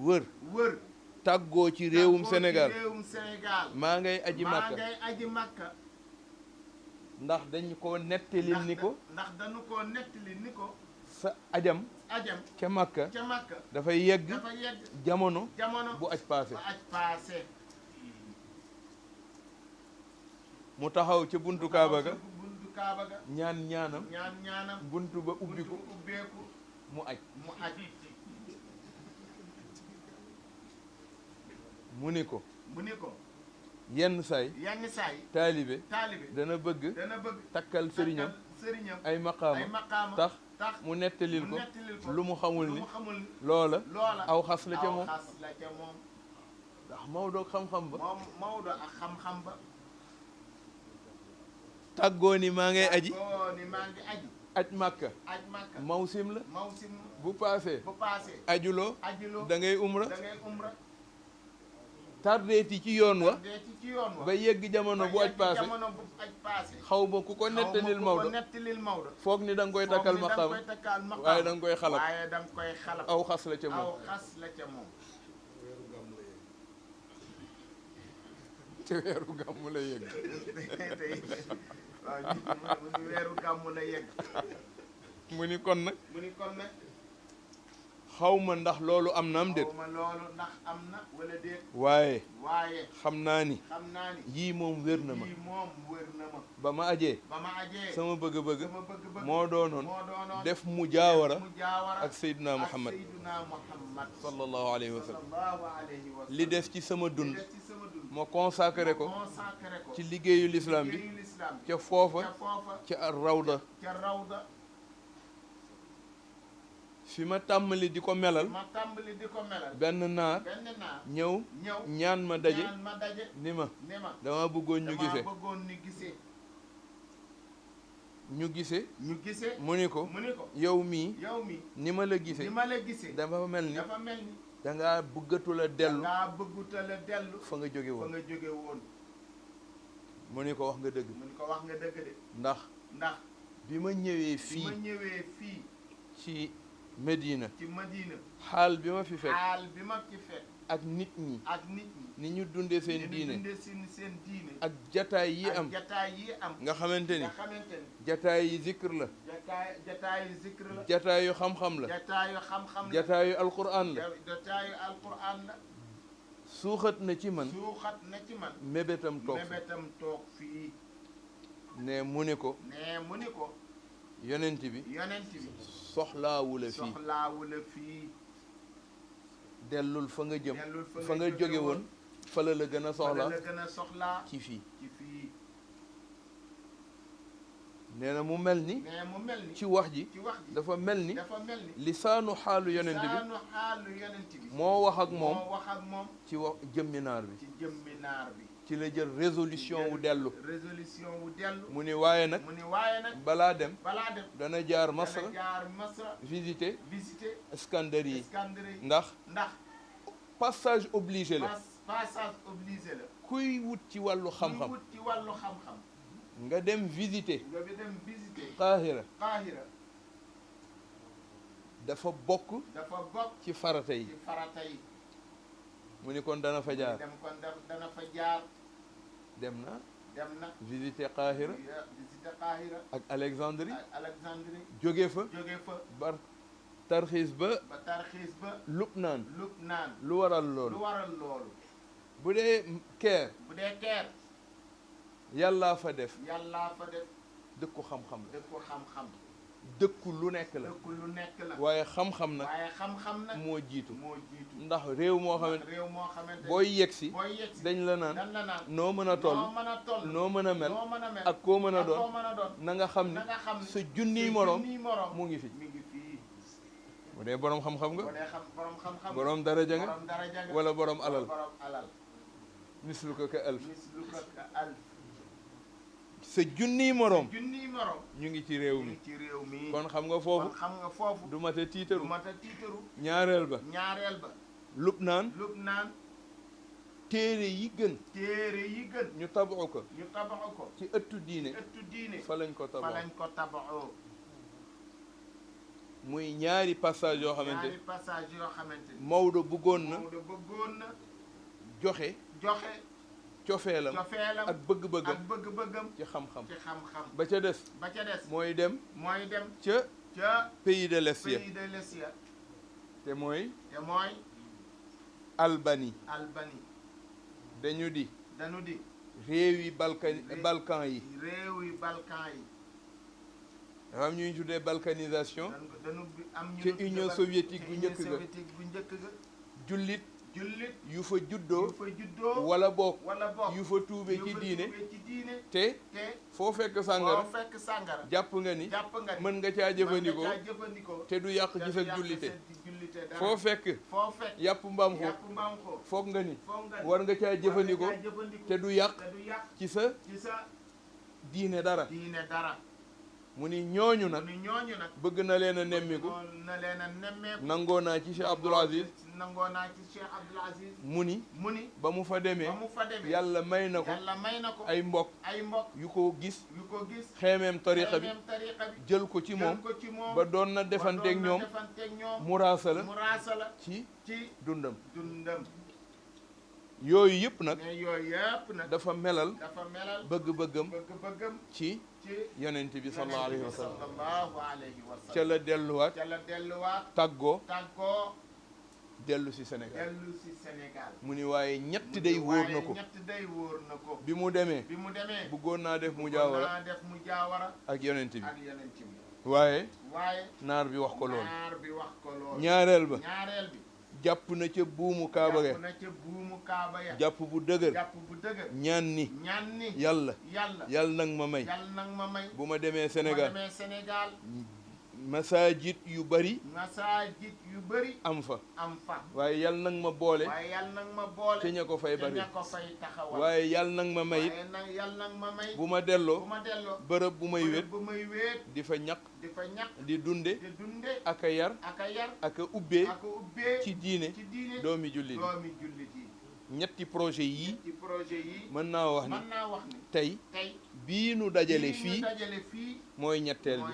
wër tàggoo ci réewum Sénégal maa ngay aji Makka ndax dañu ko nettalil ni ko sa ajam ca Makka dafay yegg jamono bu aj paase mu taxaw ca buntu Kaaba ga ñaanam buntu ba ubbiku mu aj mu ni ko yenn saay taalibe dana bëgg takkal sëriñam ay maqaama tax mu nettalil ko lu mu xamul ni loola aw xas la ca moom ndax Maodo ak xam-xam ba tàggoo ni maa ngay aji aj Makka mawsim la bu paasee ajuloo da ngay umra tardeeti ci yoon wa ba yegg jamono bu aj paase xaw ma ku ko nettalil Maodo foog ni da nga koy takkal maqaam waaye da nga koy xalab aw xas la ca moom te weeru gàmmu la yegg weeru gàmmu la yegg mu ni kon nag xaw ma ndax loolu am na am déet wala déet waaye xam naa ni yii moom wér na ma ba ma ajee sama bëgg-bëgg moo doonoon def mu jaawara ak Seydina Muhammad sallallahu alayhi wa sallam li des ci sama dund ma consacré ko ci liggéeyu l'islam bi ca foofa ca rawda fi ma tàmbali di ko melal benn naar ñëw ñaan ma daje ni ma dama bëggoon ñu gisee mu ni ko yow mii ni ma la gisee dafa mel ni dangaa bëggatu la dellu fa nga jóge woon mu ni ko wax nga dëgg ndax bi ma ñëwee fii ci Medina xaal bi ma fi fekk ak nit ñi ni ñu dundee seen diine ak jataay yi am nga xamante ni jataay yi zikr la jataay yu xam-xam la jataay yu alquran la suuxat na ci man mébétam toog fii ne mu ni ko yonent bi soxlaawu la fii dellul fa nga jëm fa nga jóge woon fa la gën a soxlaa ci fii nee na mu mel ni ci wax ji dafa mel ni lisaanu xaalu yonent bi moo wax ak moom ci wax jëmmi naar bi ci la jël résolution wu dellu mu ni waaye nag balaa dem dana jaar Masra visiter Iskandari ndax passage obligé la kuy wut ci wàllu xam-xam nga dem visiter Qahira dafa bokk ci farata yi mu ni kon dana fa jaar dem na visiter Qahira ak Alexandrie jóge fa bar tarxiis ba Lubnaan lu waral loolu bu dee Caire yàllaa fa def dëkku xam-xam la dëkku lu nekk la waaye xam-xam nag moo jiitu ndax réew moo xamante booy yegsi dañ la naan noo mën a toll noo mën a mel ak koo mën a doon na nga xam ni sa junniy moroom mu ngi fi bu dee boroom xam-xam nga boroom daraja nga wala boroom alal mislu ko ka alf sa junniy moroom ñu ngi ci réew mi kon xam nga foofu du mata tiitaru ñaareel ba Lubnaan téere yi gën ñu tabaxu ko ci ëttu diine fa lañ ko tabaxoo muy ñaari passage yoo xamante Maodo bëggoon na joxe cofeelam ak bëgg-bëggam ci xam-xam ba ca des mooy dem ca pays de l'Est ya te mooy Albanie dañu di réewi Balkan yi dafa am ñuy tuddee balkanisation ci Union soviétique bu njëkk ga jullit yu fa juddoo wala bokk yu fa tuube ci diine te foo fekk sàngara jàpp nga ni mën nga caa jëfandikoo te du yàq ci sa jullite foo fekk yàpp mbaam xuux foog nga ni war nga caa jëfandikoo te du yàq ci sa diine dara mu ni ñooñu nag bëgg na leen a nemmiku nangoo naa ci Cheikh Abdoul Aziz mu ni ba mu fa demee yàlla may na ko ay mbokk yu ko gis xeemeem tariqa bi jël ko ci moom ba doon na defanteeg ñoom muraasala ci dundam yooyu yëpp nag dafa melal bëgg-bëggam ci yonent bi sallallahu alayhi wa sallam ca la delluwaat tàggoo dellu si Sénégal mu ni waaye ñett day wóor na ko bi mu demee bëggoon naa def mujaawara ak yonent bi waaye naar bi wax ko loolu ñaareel ba jàpp na ca buumu kaaba ga jàpp bu dëgër ñaan ni yàlla nag ma may bu ma demee Sénégal masajid yu bari am fa waaye yàlla nag ma boole te ña ko fay bari waaye yàlla nag ma may bu ma delloo bërëb bu may wét di fa ñaq di dunde ak a yar ak a ubbee ci diine doomi jullit ñetti projet yii mën naa wax ni tey bii nu dajale fii mooy ñetteel bi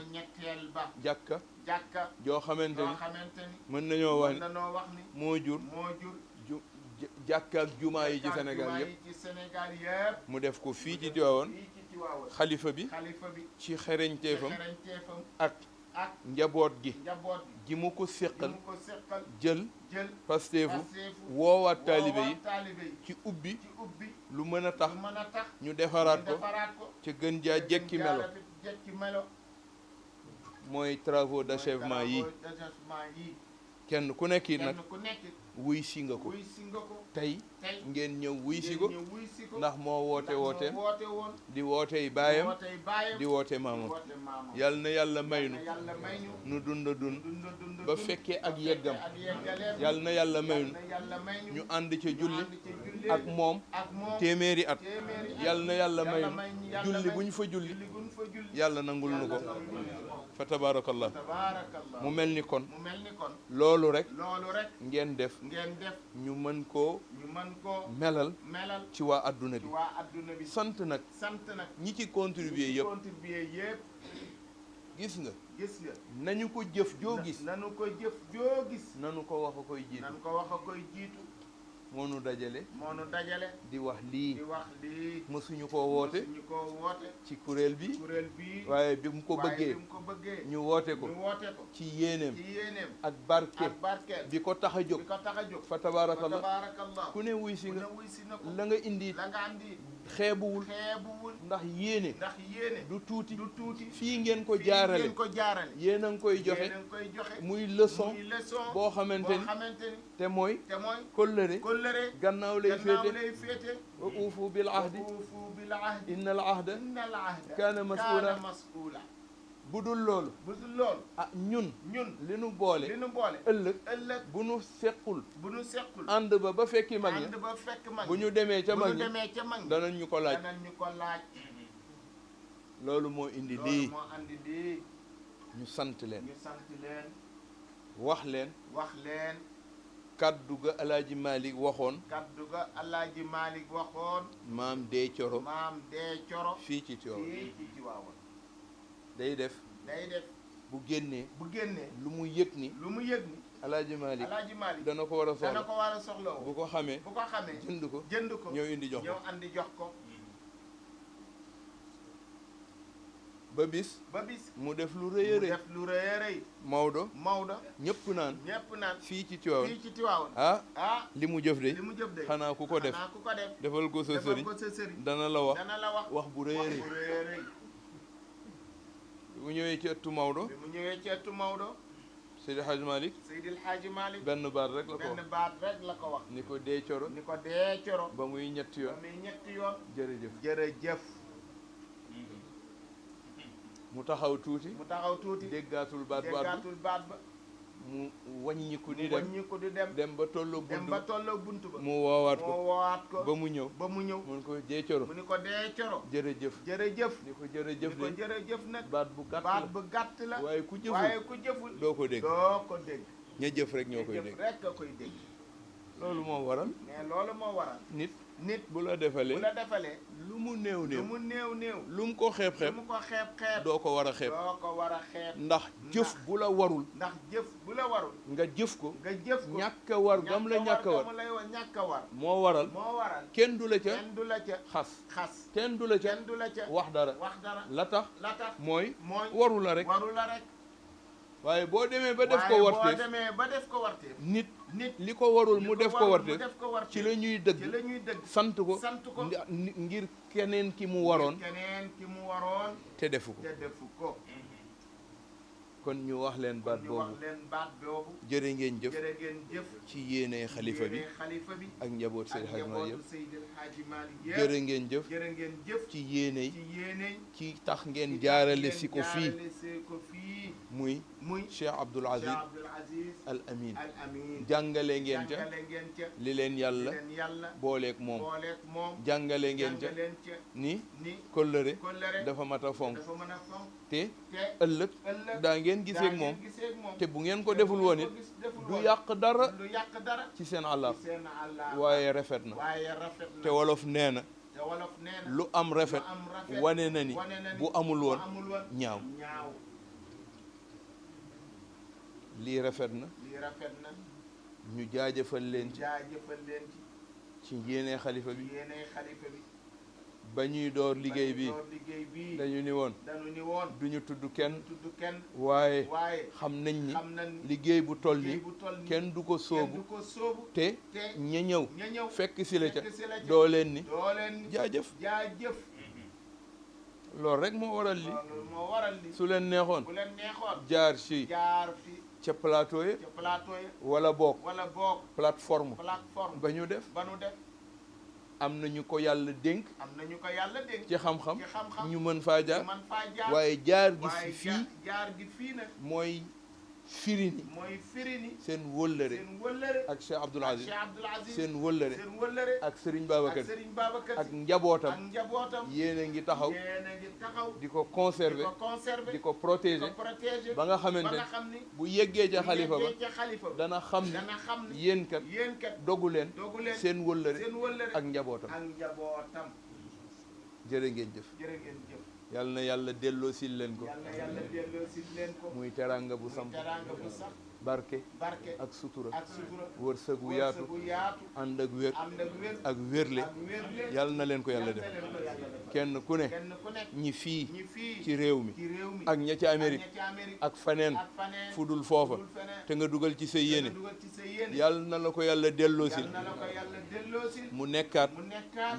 jàkka joo xamante ni mën nañoo wax ni moo jur jàkka ak jumaa yi ci Sénégal yëpp mu def ko fii ci Tiwaawan xalifa bi ci xereñteefam ak njaboot gi mu ko séqal jël pasteefu woowaat taalibe yi ci ubbi lu mën a tax ñu defaraat ko ca gën jaa jekki melo mooy travaux d'achèvement yi kenn ku nekk nag wuy si nga ko tey ngeen ñëw wuy si ko ndax moo woote di wootey baayam di woote maamam yal na yàlla may nu dund ba fekkee ak yeggam yal na yàlla may ñu ànd ca julli ak moom téeméeri at yal na yàlla may nu julli bu ñu fa julli yàlla nangul nu ko fa tabarakallah mu mel ni kon loolu rek ngeen def ñu mën koo melal ci waa adduna bi sant nag ñi ci contribuer yëpp gis nga nañu ko jëf joo gis nanu ko wax a koy jiitu moo nu dajale di wax lii mësuñu ko woote ci kuréel bi waaye bi mu ko bëggee ñu woote ko ci yéeneem ak barke bi ko tax a jóg fa tabaarakallah ku ne wuy si nga la nga indi xeebuwul ndax yéene du tuuti fii ngeen ko jaarale yéen a ngi koy joxe muy leçon boo xamante ni te mooy kóllëre gannaaw lay féete wa uufu bil ahdi inna al ahda kaana mas'uula bu dul loolu ah ñun li nu boole ëllëg bu nu sequl ànd ba fekki mag ña bu ñu demee ca mag ña danañ ñu ko laaj loolu moo indi lii ñu sant leen wax leen kaddu ga alaaji Malick waxoon maam dee coro fii ci Tiwaawan day def bu génnee lu mu yëg ni alaaji Malick dana ko war a soxla bu ko xamee jënd ko ñëw indi jox ko ba bis mu def lu rëy a rëy Maodo ñëpp naan fii ci Tiwaawan li mu jëf de xanaa ku ko def defal ko sa sëriñ dana la wax bu rëy a rëy bu ñëwee ci ëttu Maodo Seydi Hadji Malick benn baat rek la ko wax ni ko dee coro ba muy ñetti yoon jërëjëf mu taxaw tuuti déggaatul baat ba mu wàññiku di dem dem ba tolloo buntu ba mu woowaat ko ba mu ñëw mun ko dee coro mu ni ko dee coro jërëjëf ni ko jërëjëf nag baat bu gàtt la waaye ku jëful doo ko dégg ña jëf rek ñoo koy dégg loolu moo waral nit bu la defalee lu mu néew lu mu ko xeeb doo ko war a xeeb ndax jëf bu la warul nga jëf ko ñàkk a war gam la ñàkk a war moo waral kenn du la ca xas kenn du la ca wax dara la tax mooy waru la rek waaye boo demee ba def ko warteef nit li ko warul mu def ko warteef ci la ñuy dëgg sant ko ngir keneen ki mu waroon te defu ko kon ñu wax leen baat boobu jërë ngeen jëf ci yéene xalifa bi ak njaboot Seydi Hadji Malick yëpp jërë ngeen jëf ci yéene ci tax ngeen jaarale si ko fii muy Cheikh Abdoul Aziz Al Amin jàngale ngeen ca li leen yàlla booleeg moom jàngale ngeen ca ni kóllëre dafa mat a fonk te ëllëg daa ngeen giseeg moom te bu ngeen ko deful woon it du yàq dara ci seen àllaax waaye rafet na te wolof nee na lu am rafet wane na ni bu amul woon ñaaw lii rafet na ñu jaajëfal leen ci yéene xalifa bi ba ñuy door liggéey bi dañu ni woon duñu tudd kenn waaye xam nañ ni liggéey bu toll ni kenn du ko sóobu te ña ñëw fekk si la ca doo leen ni jaajëf loolu rek moo waral li su leen neexoon jaar ci ca plateau yi wala boog plateforme ba ñu def am nañu ko yàlla dénk ci xam-xam ñu mën faa jaar waaye jaar gi fii mooy firini seen wëllëre ak Cheikh Abdoul Aziz seen wëllëre ak Serigne Babacar ak njabootam yéen a ngi taxaw di ko conserver di ko protéger ba nga xamante ne bu yeggee ca xalifa ba dana xam ne yéen kat dogu leen seen wëllëre ak njabootam jërë ngeen jëf yàlla na yàlla delloo sil leen ko muy teranga bu samp barke ak sutura wërsëg wu yaatu ànd ak wér ak wérle yàlla na leen ko yàlla def kenn ku ne ñi fii ci réew mi ak ña ci Amérique ak faneen fu dul foofa te nga dugal ci sa yéene yàlla na la ko yàlla delloosil mu nekkaat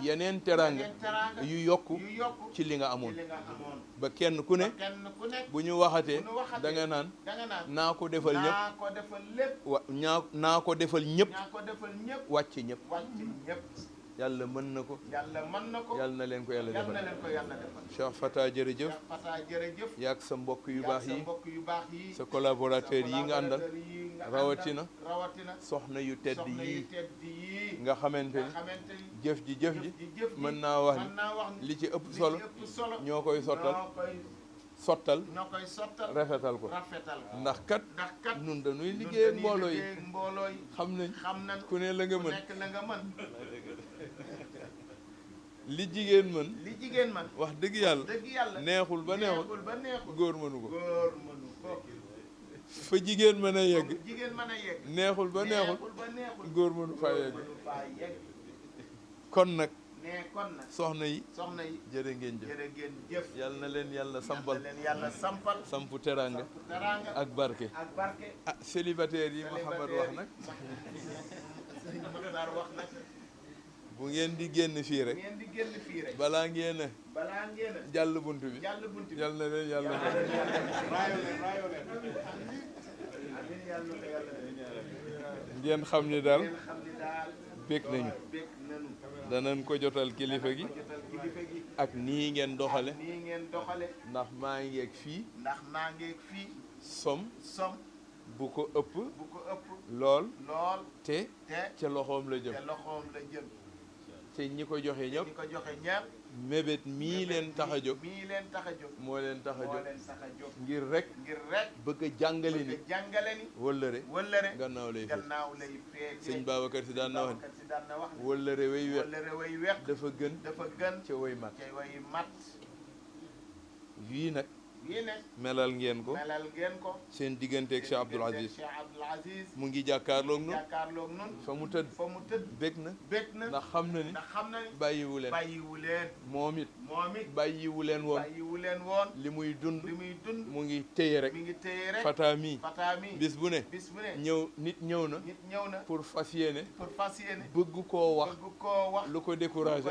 yeneen teranga yu yokku ci li nga amoon ba kenn ku ne bu ñu waxatee da nga naan naa ko defal ñëpp naa ko defal ñëpp wàcc ñëpp yàlla mën na ko yàlla na leen ko yàlla defal Cheikh Fata jërëjëf yaag sa mbokk yu baax yi sa collaborateur yi nga àndal rawatina soxna yu tedd yi nga xamante ni jëf ji mën naa wax ni li ci ëpp solo ñoo koy sottal rafetal ko ndax kat nun dañuy liggéey ak mbooloo yi xam nañ ku ne la nga mën li jigéen mën wax dëgg yàlla neexul ba neexul góor mënu ko fa jigéen mën a yegg neexul ba neexul góor mënu faa yegg kon nag soxna yi jërë ngeen jëf yal na leen yàlla sampal sampu teranga ak barke ah célibataire yi Mouhamad wax nag bu ngeen di génn fii rek balaa ngeen a jàll bunt bi yal na leen yàlla ngeen xam ni daal bég nañu danañ ko jotal kilifa gi ak nii ngeen doxale ndax maa ngi ak fii som bu ko ëpp lool te ca loxoom la jëm te ñi ko joxe ñëpp mébét mii leen tax a jóg moo leen tax a jóg ngir rek bëgg a jàngale ni wëllëre gannaaw lay feet sëñ Babacar Si daan na wax ne wëllëre way wex dafa gën ca way mat yii nag melal ngeen ko seen digganteeg Cheikh Abdoul Aziz mu ngi jàkkaarloog nun fa mu tëdd bég na ndax xam na ni bàyyiwu leen moom it bàyyiwu leen woon li muy dund mu ngi téye rek Fata mi bis bu ne nit ñëw na pour fas yéene bëgg koo wax lu ko découragé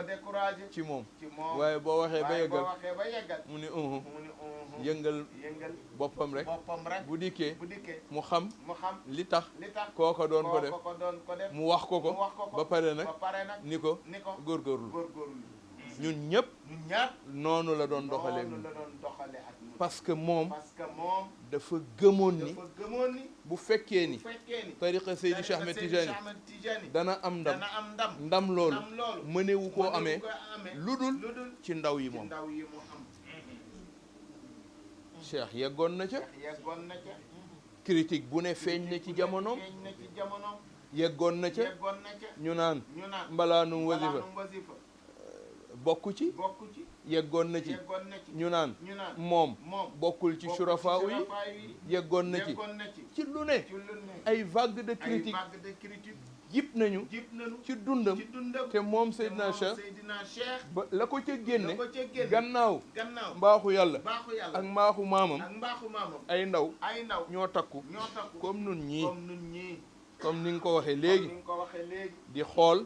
ci moom waaye boo waxee ba yeggal mu ni yëngal boppam rek bu dikkee mu xam li tax kooko doon ko def mu wax ko ba pare nag ni ko góorgóorlu ñun ñëpp noonu la doon doxalee parce que moom dafa gëmoon ni bu fekkee ni tariqa Seydi Cheikh Ahmed Tijani dana am ndam loolu mënewu koo amee lu dul ci ndaw yi moom Cheikh yeggoon na ca critique bu ne feeñ na ci jamonoom yeggoon na ca ñu naan mbalaanum wasifa bokku ci yeggoon na ci ñu naan moom bokkul ci surafaa yi yeggoon na ci lu ne ay vague de critique jip nañu ci dundam te moom Seydina Cheikh ba la ko ca génne gannaaw mbaaxu yàlla ak mbaaxu maamam ay ndaw ñoo takku comme nun ñii comme ni nga ko waxee léegi di xool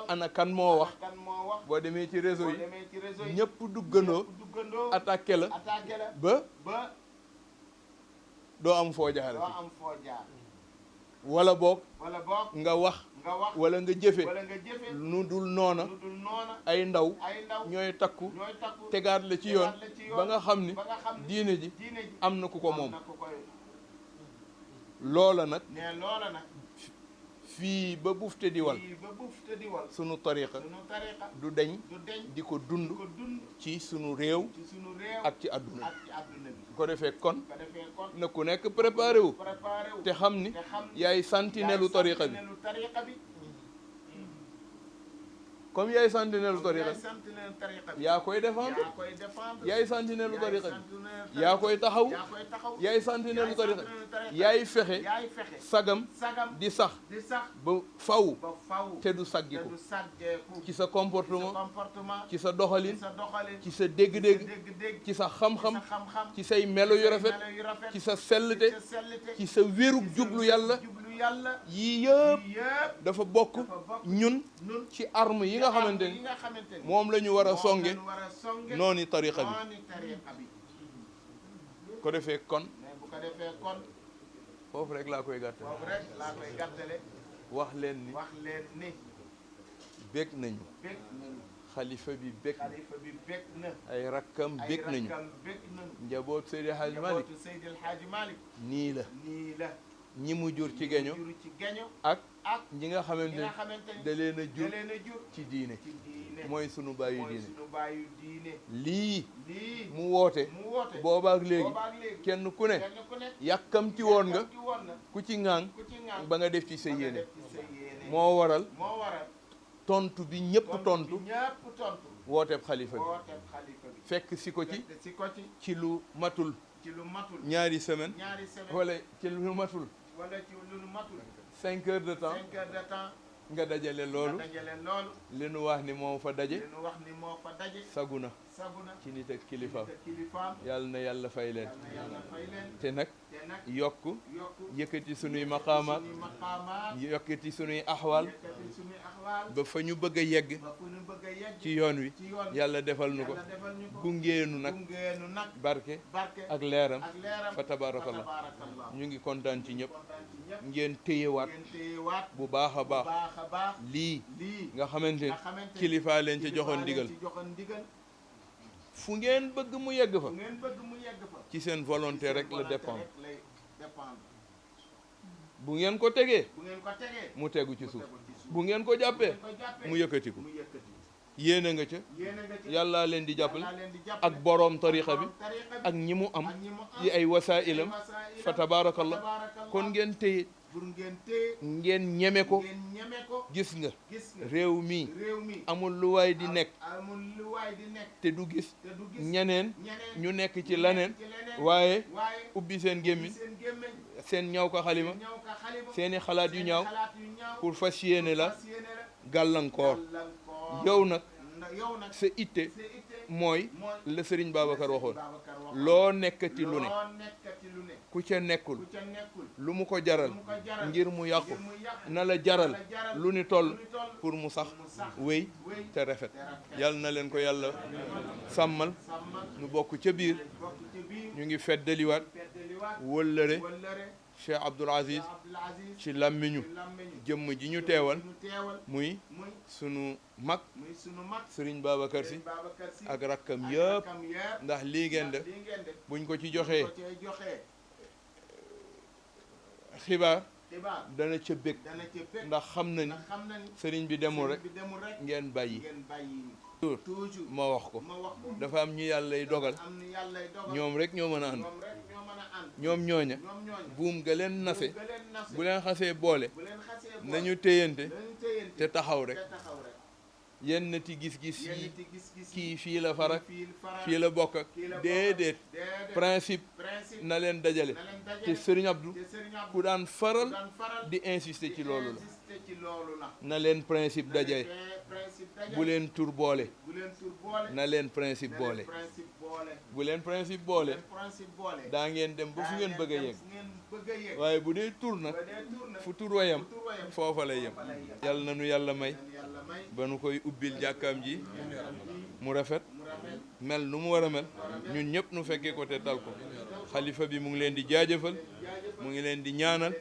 ana kan moo wax boo demee ci réseau yi ñëpp duggandoo attaqué la ba doo am foo jaarale wala boog nga wax wala nga jëfe nu dul noona ay ndaw ñooy takku tegaat la ci yoon ba nga xam ni diine ji am na ku ko moom loola nag fii ba bufte di wal sunu tariqa du deñ di ko dund ci sunu réew ak ci àdduna bi ko defee kon na ku nekk préparé wu te xam ni yaay sentinelle tariqa bi comme yaay sentinelle tariqa bi yaa koy défendre yaay sentinelle tariqa bi yaa koy taxaw yaay sentinelle tariqa bi yaay fexe sagam di sax ba faw te du saggiku ci sa comportement ci sa doxalin ci sa dégg-dégg ci sa xam-xam ci say melo yu rafet ci sa sellte ci sa wérug jublu yàlla yii yëpp dafa bokk ñun ci arme yi nga xamante ni moom la ñu war a songe noonu tariqa bi ko defee kon foofu rek laa koy gàttale wax leen ni bég nañu xalifa bi bég na ay rakkam bég nañu njaboot Seydi El Hadji Malick nii la ñi mu jur ci geño ak ñi nga xamante ne da leen a jur ci diine mooy sunu bàyyu diine lii mu woote boobaak léegi kenn ku ne yàkkamti woon nga ku ci ŋaang ba nga def ci sa yéene moo waral tontu bi ñëpp tontu wooteeb xalifa bi fekk si ko ci lu matul ñaari semaine wala ci lu matul 5 heures de temps nga dajale loolu li nu wax ni moo fa daje sagu na ci nit ak kilifaam yàlla na yàlla fay leen te nag yokk yëkkati sunuy maqaamaat yëkkati sunuy axwaal ba fa ñu bëgg a yegg ci yoon wi yàlla defal nu ko gungeenu nag barke ak leeram fa tabarakallah ñu ngi kontaan ci ñëpp ngeen téyewaat bu baax a baax lii nga xamante ni kilifa leen ca joxoon ndigal fu ngeen bëgg mu yegg fa ci seen volonté rek la dépendre bu ngeen ko tegee mu tegu ci suuf bu ngeen ko jàppee mu yëkkatiku yéene nga ca yàllaa leen di jàppale ak boroom tariqa bi ak ñi mu am yi ay wasailam fa tabaarakallah kon ngeen téye ngeen ñeme ko gis nga réew mi amul lu waay di nekk te du gis ñeneen ñu nekk ci leneen waaye ubbi seen gémmi seen ñaw ko xalima seeni xalaat yu ñaaw pour fas yéene la gàllankoor yow nag sa itte mooy la Sëriñ Babacar waxoon loo nekkati lu ne ku ca nekkul lu mu ko jaral ngir mu yàqu na la jaral lu ni toll pour mu sax wéy te rafet yal na leen ko yàlla sàmmal nu bokk ca biir ñu ngi feddaliwaat wëllëre Cheikh Abdoul Aziz ci làmmiñu jëmm ji ñu teewal muy sunu mag Sëriñ Babacar Sy ak rakkam yëpp ndax lii ngeen def buñ ko ci joxee xibaar dana ca bég ndax xam na ni sëriñ bi demul rek ngeen bàyyi toujours ma wax ko dafa am ñu yàllay dogal ñoom rek ñoo mën a ànd ñoom ñooña buum ga leen nase bu leen xasee boole nañu téyante te taxaw rek yenn ti gis-gis yi kii fii la farak fii la bokk ak déedéet principe na leen dajale te Serigne Abdou ku daan faral di insister ci loolu la na leen principe dajale bu leen tur boole na leen principe boole bu leen principe boole daa ngeen dem ba fu ngeen bëgg a yegg waaye bu dee tur nag fu tur wayam foofa lay yem yàlla na nu yàlla may ba nu koy ubbil jàkkaam ji mu rafet mel nu mu war a mel ñun ñëpp nu fekkee ko te tal ko xalifa bi mu ngi leen di jaajëfal mu ngi leen di ñaanal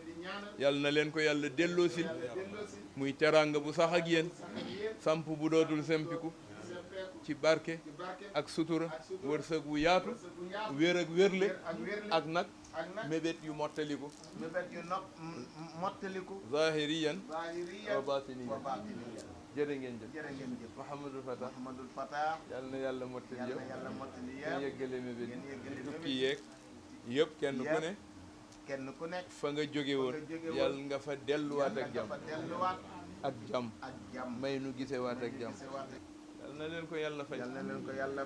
yàlla na leen ko yàlla delloosil muy teraanga bu sax ak yéen samp bu dootul sempiku ci barke ak sutura wërsëg wu yaatu wér ak wérle ak nag mébét yu mottaliku zahiriyan wa batiniyan jërë ngeen jëf Mouhamadul Fatah yal na yàlla mottali yëpp ngeen yeggale mébét tukki yeeg yëpp kenn ku nekk fa nga jóge woon yàlla nga fa delluwaat ak jàmm may nu gisewaat ak jàmm yal na leen ko yàlla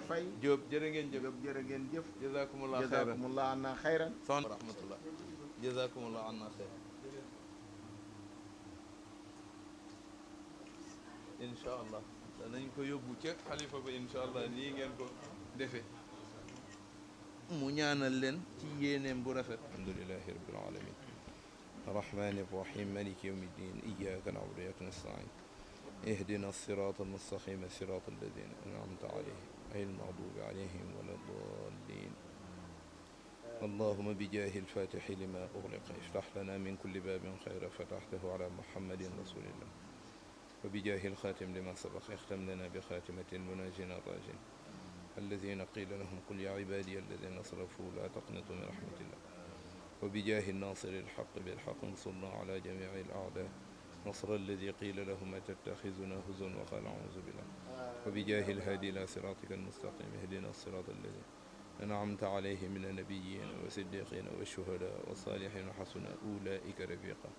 fay Jóob jërë ngeen jëf jazakumullah anna xayran soxna rahmatullah jazakumullah anna xayran incha allah danañ ko yóbbu ca xalifa ba incha allah nii ngeen ko defe mu ñaanal leen ci yéeneem bu rafet alhamdulilahi rabbil alamin arrahmani arrahim maliki yawmi ddin iyyaka na'budu wa iyyaka nasta'in ihdina as-sirata al-mustaqima sirata alladhina an'amta alayhim ghayril maghdubi alayhim wala ddallin اللهم بجاه الفاتح لما أغلق افتح لنا من كل باب خير فتحته على محمد رسول الله وبجاه الخاتم لما سبق اختم لنا بخاتمة المناجين الراجين الذين قيل لهم قل يا عبادي الذين أسرفوا لا تقنطوا من رحمة الله وبجاه الناصر الحق بالحق انصرنا على جميع الأعداء نصر الذي قيل لهم أتتخذنا هزوا وقال أعوذ بالله وبجاه الهادي إلى صراطك المستقيم اهدنا الصراط الذي أنعمت عليه من النبيين والصديقين والشهداء والصالحين وحسن أولئك رفيقا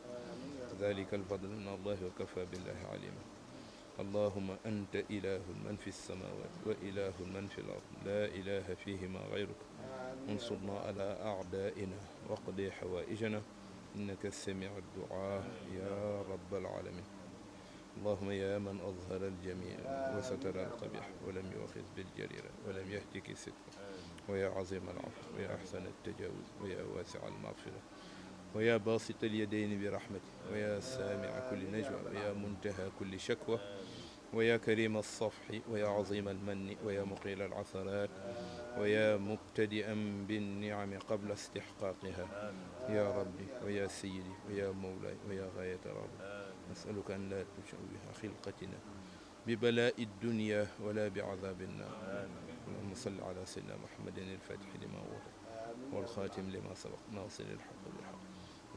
ذلك الفضل من الله وكفى بالله عليما اللهم أنت إله من في السماوات وإله من في الأرض لا إله فيهما غيرك انصرنا على أعدائنا واقضي حوائجنا إنك السميع الدعاء يا رب العالمين اللهم يا من أظهر الجميع وستر القبيح ولم يؤخذ بالجريرة ولم يهتك الستر ويا عظيم العفو ويا أحسن التجاوز ويا واسع المغفرة ويا باسط اليدين برحمتك ويا سامع كل نجوى ويا منتهى كل شكوى ويا كريم الصفح ويا عظيم المن ويا مقيل العثرات ويا مبتدئا بالنعم قبل استحقاقها يا ربي ويا سيدي ويا مولاي ويا غاية ربي نسألك أن لا تشوه خلقتنا ببلاء الدنيا ولا بعذاب النار اللهم صل على سيدنا محمد الفاتح لما أغلق والخاتم لما سبق ناصر الحق بالحق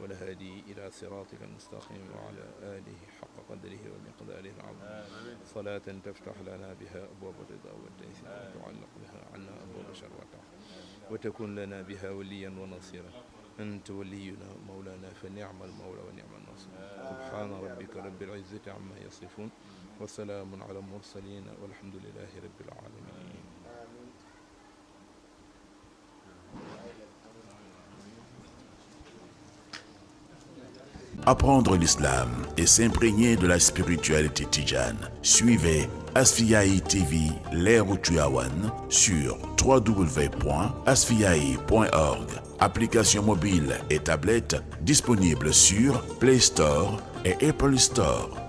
والهادي إلى صراطك المستقيم وعلى آله حق قدره ومقداره العظيم صلاة تفتح لنا بها أبواب الرضا والتيسير وتعلق بها عنا أبواب الشر وتكون لنا بها وليا ونصيرا أنت ولينا مولانا فنعم المولى ونعم النصير سبحان ربك رب العزة عما يصفون وسلام على المرسلين والحمد لله رب العالمين. Apprendre l'islam et s'imprégner de la spiritualité tidjane. Suivez Asfiyahi TV, l'ère Tivaouane sur www.asfiyahi.org. Application mobile et tablette disponible sur Play Store et Apple Store.